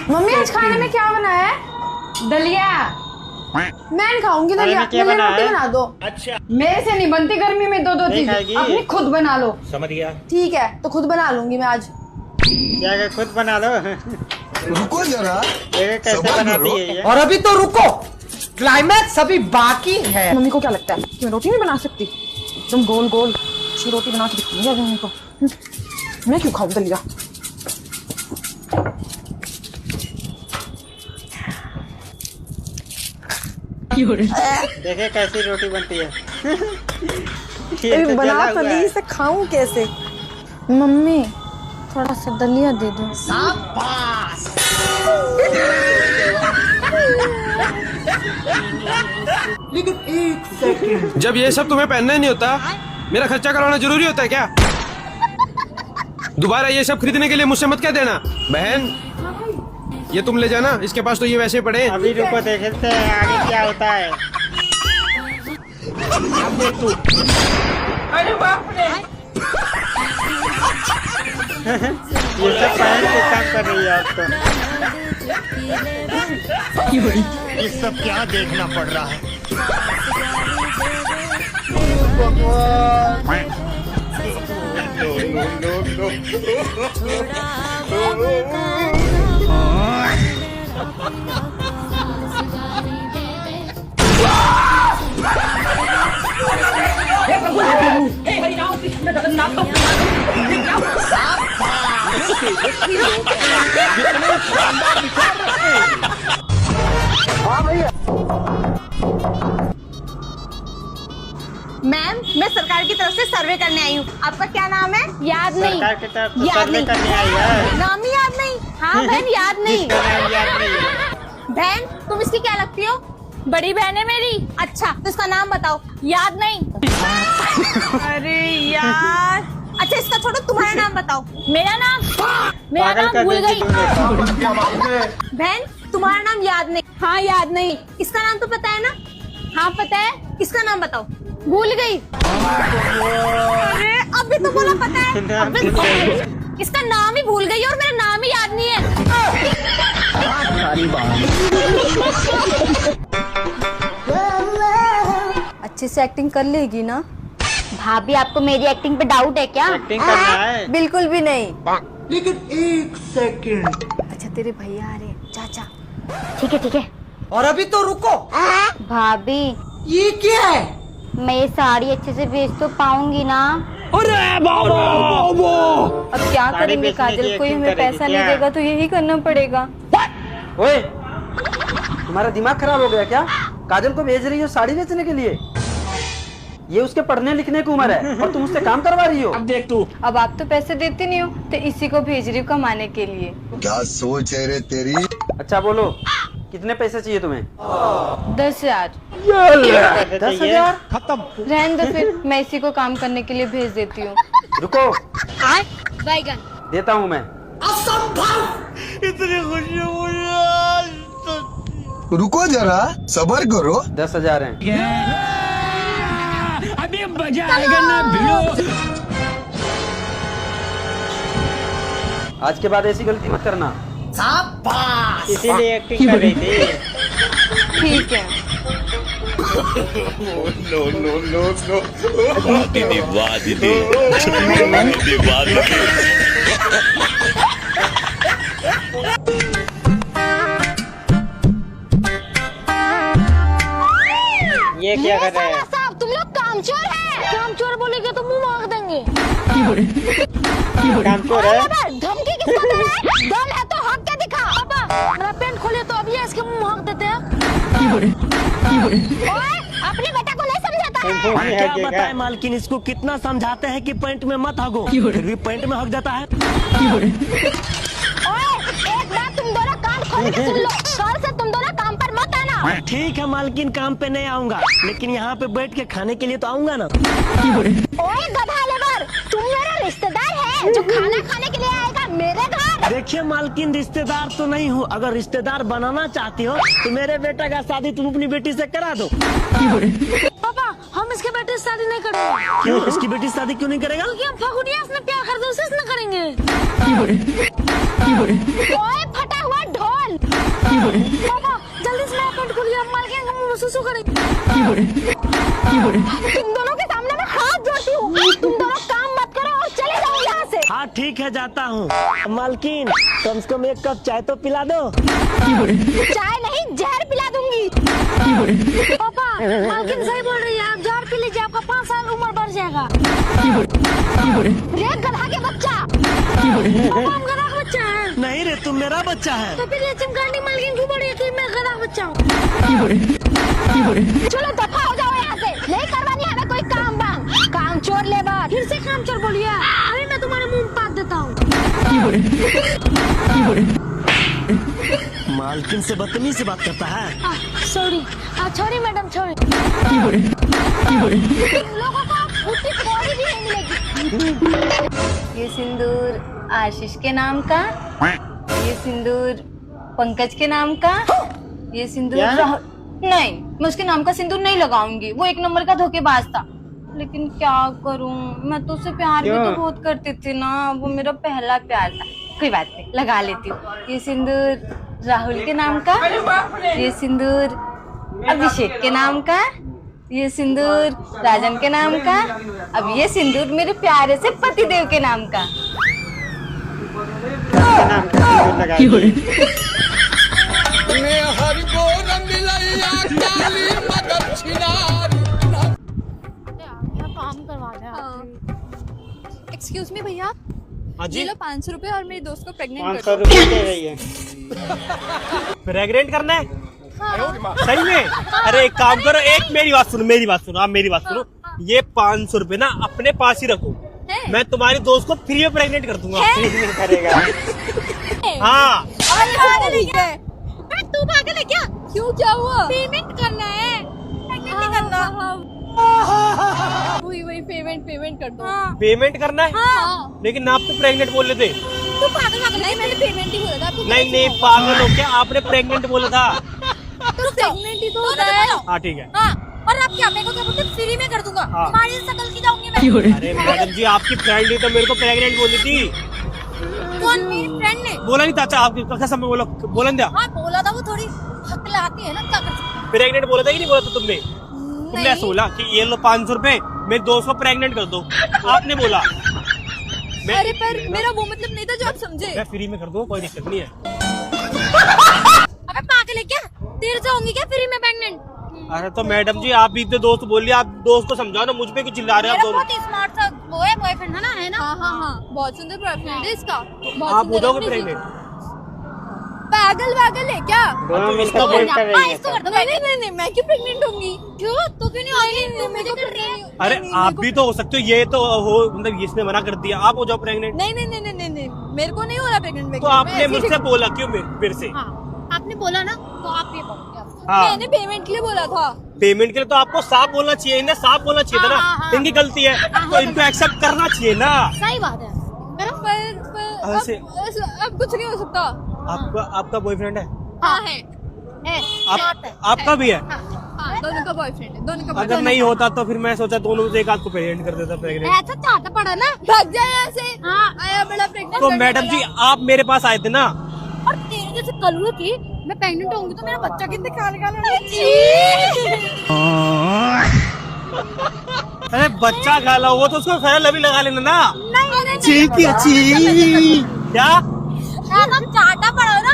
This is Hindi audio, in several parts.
मम्मी आज खाने में क्या बनाया है? दलिया। मैं नहीं खाऊंगी दलिया, मुझे रोटी बना दो। अच्छा, मेरे से नहीं बनती गर्मी में दो चीज, अपनी खुद बना लो। समझ गया। ठीक है तो खुद बना लूंगी मैं आज। क्या खुद बना लो। रुको जरा, कैसे बनाती है ये? और अभी तो रुको, क्लाइमैक्स अभी बाकी है। मम्मी को क्या लगता है कि मैं रोटी नहीं बना सकती? एकदम गोल गोल अच्छी रोटी बना के दिखाऊंगी आज मम्मी को। मैं क्यों खाऊं दलिया? देखे कैसी रोटी बनती है। ये तो बना जला तो हुआ ली, है। इसे खाऊं कैसे? मम्मी थोड़ा सा दलिया दे दो। जब ये सब तुम्हें पहनना ही नहीं होता, मेरा खर्चा करवाना जरूरी होता है क्या? दोबारा ये सब खरीदने के लिए मुझसे मत कह देना। बहन ये तुम ले जाना, इसके पास तो ये वैसे पड़े हैं। अभी रुको देखते हैं आगे क्या होता है। अब देख तू। अरे बाप रे, ये सब पहन के काम कर रही है आप तो। ये सब क्या देखना पड़ रहा है? मैम, मैं सरकार की तरफ से सर्वे करने आई हूँ। आपका क्या नाम है? याद नहीं। सरकार की तरफ से याद सर्वे नहीं करने आई है। नाम ही याद नहीं? हाँ बहन, याद नहीं। जिसका नाम याद नहीं है। बहन, तुम इसकी क्या लगती हो? बड़ी बहन है मेरी। अच्छा, तो इसका नाम बताओ। याद नहीं। अरे यार। अच्छा इसका छोड़ो, तुम्हारा नाम बताओ। मेरा नाम पागल कर भूल देती गई। तुमने। बहन, तुम्हारा नाम याद नहीं? हाँ याद नहीं। इसका नाम तो पता है ना? हाँ पता है। इसका नाम बताओ। भूल गई। अरे अभी तो बोला पता है। अबे इसका नाम ही भूल गई और मेरा नाम ही याद नहीं है। अच्छे से एक्टिंग कर लेगी ना? भाभी, आपको मेरी एक्टिंग पे डाउट है क्या? एक्टिंग करना है। बिल्कुल भी नहीं। लेकिन एक सेकंड, अच्छा तेरे भैया आ रहे हैं, चाचा। ठीक है ठीक है। और अभी तो रुको, भाभी, ये क्या है? मैं ये साड़ी अच्छे से बेच तो पाऊंगी ना? अरे बाबा, अब क्या साड़ी करेंगे? बेचने की काजल कोई एक्टिंग हमें करेगी पैसा नहीं क्या? देगा तो यही करना पड़ेगा। ओए, तुम्हारा दिमाग खराब हो गया क्या? काजल को भेज रही हो साड़ी बेचने के लिए? ये उसके पढ़ने लिखने की उम्र है और तुम उससे काम करवा रही हो। अब देख तू। अब आप तो पैसे देते नहीं हो तो इसी को भेज रही हूँ कमाने के लिए। क्या सोच है रे तेरी? अच्छा बोलो, कितने पैसे चाहिए तुम्हें? 10,000। 10,000? रहने दो फिर, मैं इसी को काम करने के लिए भेज देती हूँ। रुको, बैगन। देता हूँ मैं। रुको जरा, सबर करो। 10,000 है। अभी मजा आएगा ना भिड़ो। आज के बाद ऐसी गलती मत करना। इसीलिए एक्टिंग कर रही थी। ठीक है। No no no no. दीदी वाह दीदी, दीदी वाह दीदी। ये क्या कर रहा है? साहब, तुम लोग कामचोर हैं। कामचोर बोलेगे तो मुंह मांग देंगे। कामचोर है। धमकी किसको दे रहा है? दम है तो हक के दिखा। पापा, मेरा पेंट खोले तो अभी इसके मुंह मांग देते हैं। ओए, अपने बेटा को नहीं समझाता है? क्या बताए मालकिन, इसको कितना समझाते हैं कि पैंट में मत हगो, फिर भी पैंट में हग जाता है। ओए, एक बात तुम दोनों कान खोल के सुन लो। कल से तुम दोनों काम पर मत आना। ठीक है मालकिन, काम पे नहीं आऊंगा, लेकिन यहाँ पे बैठ के खाने के लिए तो आऊंगा ना। ओए गधा लेबर, तुम मेरा रिश्तेदार है जो खाना खाने के लिए आएगा मेरे घर। देखिए मालकिन, रिश्तेदार तो नहीं हूँ, अगर रिश्तेदार बनाना चाहती हो तो मेरे बेटा का शादी तुम अपनी बेटी से करा दो। पापा, हम इसके बेटे से शादी नहीं करेंगे। क्यों? इसकी बेटी से शादी क्यों नहीं करेगा? क्योंकि हम फगुनिया उसने प्यार कर दो उसे इसने करेंगे। ओए फटा हुआ ढोल। पापा जल्दी से अकाउंट खोलिए, हम मालकिन का मुंह सुसु करेंगे। तुम दोनों के सामने मैं हाथ जोड़ती हूँ, तुम दोनों काम मत करो और चले जाओ यहाँ से। हाँ ठीक है, जाता हूँ। मालकिन कम से कम 1 कप चाय तो पिला दो। चाय नहीं जहर पिला दूंगी। पापा मालकिन सही बोल रही है, आप जहर पी लीजिए, आपका 5 साल उम्र बढ़ जाएगा। रे गधा के बच्चा। पापा हम गधा का बच्चा है। नहीं रे, तुम मेरा बच्चा है। तो फिर ये चिमकांडी मालकिन क्यों बोल रही है कि मैं गधा का बच्चा हूँ? चलो दफा हो जाओ यहाँ से, नहीं करवानी हमें कोई काम बाम। काम चोर लेबर। फिर से काम चोर बोलिए, अरे मैं तुम्हारे मुंह में पात देता हूँ। मालकिन से बदतमीजी से बात करता है। Sorry sorry madam sorry. लोगों को फूटी कौड़ी भी नहीं मिलेगी। ये सिंदूर आशीष के नाम का, ये सिंदूर पंकज के नाम का, ये सिंदूर राहुल। नहीं, मैं उसके नाम का सिंदूर नहीं लगाऊंगी, वो 1 नंबर का धोखेबाज था। लेकिन क्या करूं, मैं तो उससे प्यार भी तो बहुत करती थी ना, वो मेरा पहला प्यार था। कोई बात नहीं, लगा लेती हूँ। ये सिंदूर राहुल के नाम का, ये सिंदूर अभिषेक के नाम का, ये सिंदूर राजन के नाम का, अब ये सिंदूर मेरे प्यारे से पतिदेव के नाम का। काम करवा दे। एक्सक्यूज मी भैया, ये लो 500 रुपए और मेरी दोस्त को प्रेग्नेंट कर 500 दो। रुपए दे रही है। प्रेग्नेंट करना है हाँ। सही में? अरे एक काम करो, एक मेरी बात सुनो, आप मेरी बात सुनो। ये 500 रुपए ना अपने पास ही रखो, मैं तुम्हारी दोस्त को फ्री में प्रेग्नेंट कर दूंगा। करेगा। हाँ तू पागल है क्या? क्यों, क्या हुआ? पेमेंट करना है, प्रेग्नेंट नहीं करना। वही पेमेंट कर दो। पेमेंट करना है? हाँ। लेकिन आप तो प्रेग्नेंट बोल रहे थे। तू पागल नहीं, मैंने पेमेंट ही बोला था। नहीं पागल हो क्या, आपने प्रेग्नेंट बोला था। तो प्रेग्नेंट ही तो होता है। हाँ ठीक है। हाँ, और आप क्या, मेरे को क्या बोलते, फ्री में कर दूंगा। हाँ। तुम्हारी शकल की जाऊंगी मैं। अरे मैडम जी, आपकी फ्रेंड ही तो मेरे को प्रेग्नेंट बोली थी। कौन? मेरी फ्रेंड ने बोला नहीं चाचा, आपकी कसम में बोला नहीं था। हाँ बोला था, वो थोड़ी हकलाती है ना, क्या कर सकते। प्रेग्नेंट बोला था कि नहीं बोला था तुमने? तुमने ऐसा बोला कि ये लो 500 रुपए, मेरे दोस्त को प्रेग्नेंट कर दो, आपने बोला। अरे पर मेरा वो मतलब नहीं था जो आप समझे। मैं फ्री में कर दूँ, कोई दिक्कत नहीं है। अबे पागल है क्या, तेरे से होंगी क्या फ्री में प्रेग्नेंट? अरे तो मैडम जी, आप भी तो दोस्त बोल रही, आप दोस्त को समझाओ ना, मुझ पे क्यों चिल्ला रहे हैं आप दोनों? बहुत स्मार्ट सा वो है, बॉयफ्रेंड है ना, है ना? हाँ, बहुत सुंदर बॉयफ्रेंड है इसका। आप हो जाओगे प्रेग्नेंट? पागल है क्या? दोनों मिलकर वेट कर रही है। इसको कर दो। नहीं, मैं क्यों प्रेग्नेंट होंगी? क्यों, तो क्यों नहीं होगी? मेरे को कर रही है। अरे आप भी तो हो सकते हो, ये तो हो, मतलब इसने मना कर दिया, आप हो जाओ प्रेग्नेंट। नहीं, मेरे को नहीं हो रहा प्रेग्नेंट। तो आपने मुझसे बोला क्यों मेरे से? आपने बोला ना, तो आप ये बोलो। हाँ। मैंने पेमेंट के लिए बोला था। पेमेंट के लिए तो आपको साफ बोलना चाहिए ना, साफ बोलना चाहिए था ना। इनकी गलती है तो इनको एक्सेप्ट करना चाहिए ना। सही बात है, पर अब कुछ नहीं हो सकता। आपका बॉयफ्रेंड है? हाँ है। आपका भी है? हाँ, दोनों का बॉयफ्रेंड है, दोनों का। अगर नहीं होता तो फिर मैं सोचा दोनों में से एक आध को प्रेग्नेंट कर देता। प्रेग्नेंट ऐसा चाहता पड़ा ना, भाग जाए यहाँ से। हाँ, आया बड़ा प्रेग्नेंट। तो मैडम जी, आप मेरे पास आए थे ना। और तेरे जैसे कलू थी, मैं प्रेग्नेंट होंगी तो मेरा बच्चा कितने काले अरे बच्चा काला हो तो उसको फेयर लवली लगा लेना ना। नहीं क्या चाहता पड़ा ना,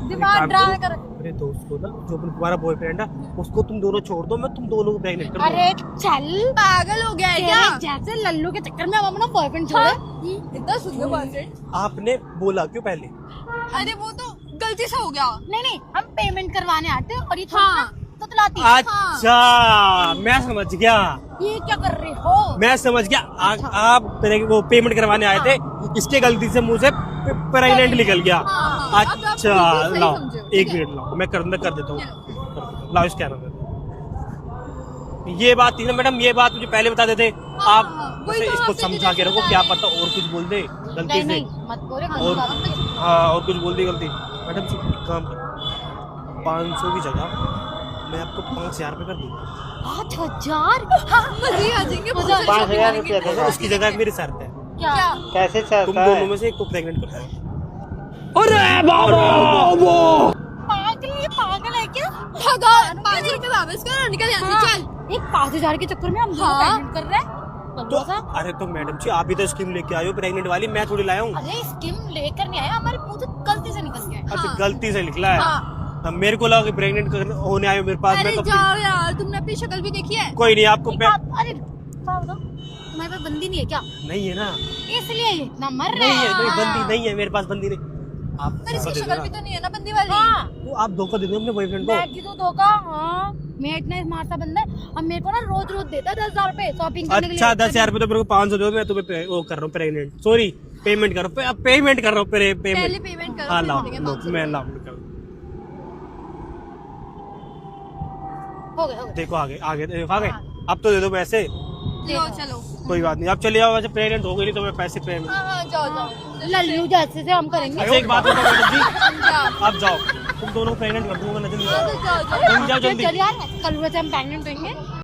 दिमाग ड्रामा कर। मेरे दोस्त को ना, जो तुम्हारा बॉयफ्रेंड है, उसको तुम दोनों छोड़ दो, मैं तुम दोनों को प्रेग्नेंट कर दूंगा। अरे चल, पागल हो गया है क्या? जैसे लल्लू के चक्कर में हम अपना बॉयफ्रेंड छोड़े। इतना सुंदर बॉयफ्रेंड आपने बोला क्यों पहले? अरे वो तो गलती से हो गया। नहीं, हम पेमेंट करवाने आते और ये तो तलाती। अच्छा, मैं समझ गया। ये क्या कर रहे हो? मैं समझ गया, आप वो पेमेंट करवाने आए थे, इसके गलती से मुझे प्रेग्नेंट निकल गया। अच्छा लाओ, 1 मिनट लाओ, मैं कर देता हूँ। लाओ स्कैनर। ये बात थी ना मैडम, ये बात मुझे पहले बता देते आप। इसको समझा के रखो, क्या पता और कुछ बोल दे गलती से। और हाँ, और कुछ बोल दी गलती। मैडम जी काम 500 की जगह मैं आपको 5,000 रुपये कर दूंगा। 5,000? मजे आ जाएंगे। 5,000 रुपये देगा। उसकी जगह मेरी शर्त है, क्या? कैसे तुम चलता दोनों है? में से एक को प्रेग्नेंट कर दो। पागल है क्या? भगा 5,000 रुपये वापस कर और निकल यहाँ से चल। एक 5,000 के चक्कर में हम दोनों प्रेग्नेंट कर रहे हैं। तो अरे तो मैडम जी आप भी तो स्कीम लेके आए हो प्रेग्नेंट वाली, मैं थोड़ी लाया हूँ। अरे स्कीम लेकर नहीं आया, हमारे मुंह से गलती से निकल गया। अच्छा गलती से निकला है। अब मेरे को लगा कि प्रेग्नेंट होने आए हो मेरे पास। मैं जाओ यार, तुमने अपनी शक्ल भी देखी है? कोई नहीं आपको अरे तुम्हारे पास बंदी नहीं है क्या? नहीं है ना, इसलिए ये इतना मर रहा नहीं है। है, नहीं बंदी नहीं है मेरे पास, बंदी नहीं। आप पर इसकी शक्ल भी तो नहीं है ना बंदी वाली। तो आप धोखा दे दो अपने बॉयफ्रेंड को। मैं तो धोखा। हाँ मैं इतना स्मार्ट सा बंदा है, अब मेरे को ना रोज रोज देता 10,000 रुपए शॉपिंग करने के लिए। अच्छा 10,000 रुपए तो मेरे को 500 दो, मैं तुम्हें वो कर रहा हूँ प्रेग्नेंट, सॉरी पेमेंट कर रहा हूँ, पेमेंट कर रहा हूँ पहले पेमेंट। पेमेंट करो। हाँ लाओ फिर देंगे लो, 500 मैं लाऊं निकल। हो गए। देखो आगे आगे देखो आगे, अब तो दे दो पैसे। लो चलो। कोई बात नहीं, आप चले जाओ, वैसे प्रेग्नेंट हो गई नहीं तो मैं पैसे पेमेंट। हाँ जाओ लल्लू जैसे से हम करेंगे। अच्छा एक बात बताओ मैडम जी, आप जाओ, तुम दोनों प्रेग्नेंट कर दूंगा, नजर नहीं जाओ जाओ जल्दी। चल यार, कल से हम प्रेग्नेंट होंगे।